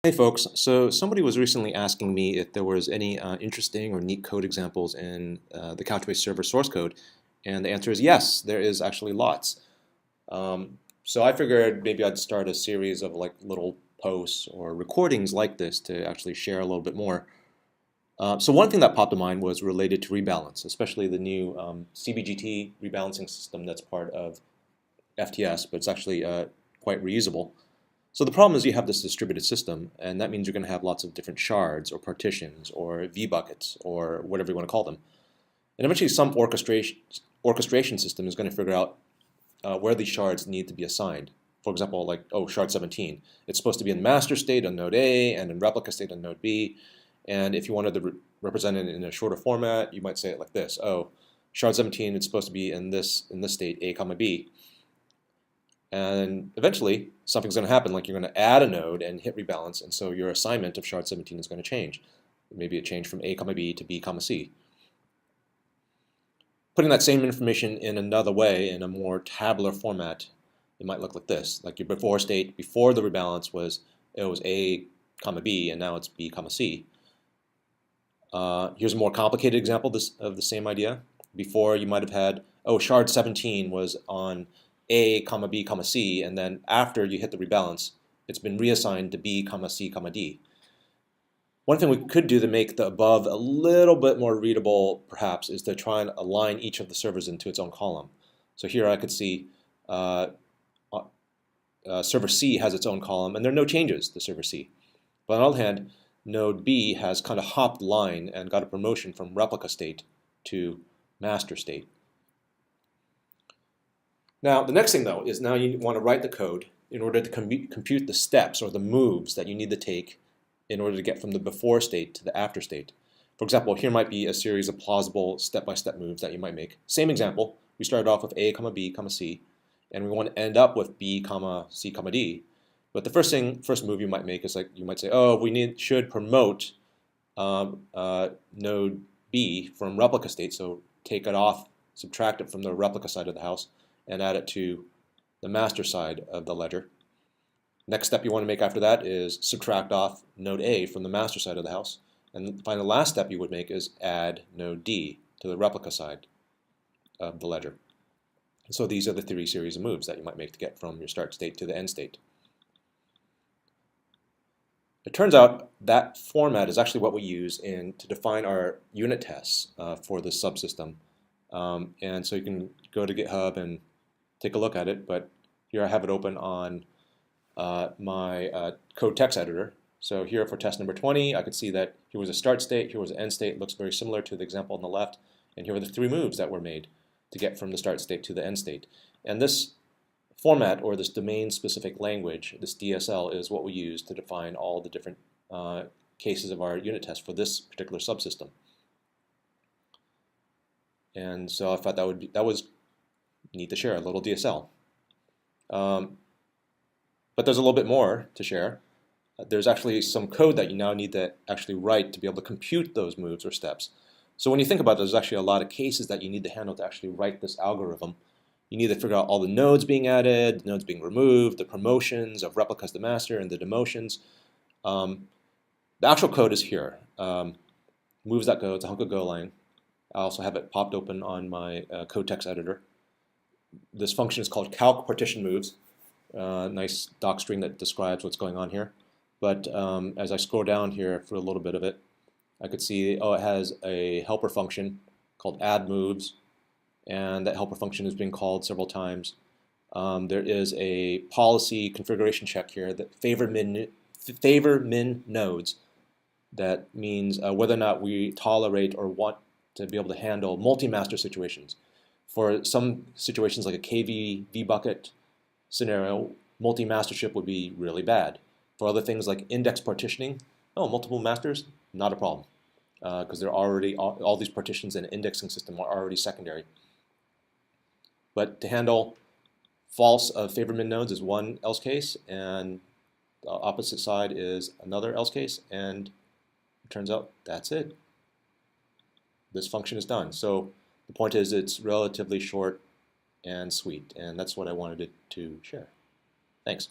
Hey folks, so somebody was recently asking me if there was any interesting or neat code examples in the Couchbase server source code, and the answer is yes, there is actually lots. So I figured maybe I'd start a series of like little posts or recordings like this to actually share a little bit more. So one thing that popped to mind was related to rebalance, especially the new CBGT rebalancing system that's part of FTS, but it's actually quite reusable. So the problem is you have this distributed system, and that means you're going to have lots of different shards or partitions or vbuckets or whatever you want to call them. And eventually some orchestration system is going to figure out where these shards need to be assigned. For example, like, oh, shard 17. It's supposed to be in master state on node A and in replica state on node B. And if you wanted to represent it in a shorter format, you might say it like this. Oh, shard 17 is supposed to be in this state A comma B. And eventually, something's going to happen, like you're going to add a node and hit rebalance, and so your assignment of shard 17 is going to change. Maybe it changed from A comma B to B comma C. Putting that same information in another way, in a more tabular format, it might look like this. Like your before state, before the rebalance was, it was A comma B, and now it's B comma C. Here's a more complicated example of the same idea. Before you might have had, oh, shard 17 was on A comma B comma C, and then after you hit the rebalance, it's been reassigned to B comma C comma D. One thing we could do to make the above a little bit more readable, perhaps, is to try and align each of the servers into its own column. So here I could see server C has its own column, and there are no changes to server C. But on the other hand, node B has kind of hopped line and got a promotion from replica state to master state. Now, the next thing, though, is now you want to write the code in order to compute the steps or the moves that you need to take in order to get from the before state to the after state. For example, here might be a series of plausible step-by-step moves that you might make. Same example, we started off with A comma B comma C, and we want to end up with B comma C comma D. But the first move you might make is like, you might say, oh, should promote node B from replica state, so take it off, subtract it from the replica side of the house, and add it to the master side of the ledger. Next step you want to make after that is subtract off node A from the master side of the house. And finally, the last step you would make is add node D to the replica side of the ledger. And so these are the three series of moves that you might make to get from your start state to the end state. It turns out that format is actually what we use to define our unit tests for this subsystem. And so you can go to GitHub and take a look at it, but here I have it open on my code text editor. So here for test number 20, I could see that here was a start state, here was an end state. It looks very similar to the example on the left. And here are the three moves that were made to get from the start state to the end state. And this format, or this domain-specific language, this DSL, is what we use to define all the different cases of our unit test for this particular subsystem. And so I thought that was neat to share, a little DSL. But there's a little bit more to share. There's actually some code that you now need to actually write to be able to compute those moves or steps. So when you think about it, there's actually a lot of cases that you need to handle to actually write this algorithm. You need to figure out all the nodes being added, the nodes being removed, the promotions of replicas to master, and the demotions. The actual code is here. Moves.go, it's a hunk of Golang. I also have it popped open on my code text editor. This function is called calc partition moves. Nice doc string that describes what's going on here. But as I scroll down here for a little bit of it, I could see, oh, it has a helper function called add moves, and that helper function is being called several times. There is a policy configuration check here that favor min nodes. That means whether or not we tolerate or want to be able to handle multi-master situations. For some situations like a KV vbucket scenario, multi-mastership would be really bad. For other things like index partitioning, multiple masters, not a problem, because they're already all these partitions in an indexing system are already secondary. But to handle false favor min nodes is one else case, and the opposite side is another else case, and it turns out that's it. This function is done. So the point is it's relatively short and sweet, and that's what I wanted to share. Thanks.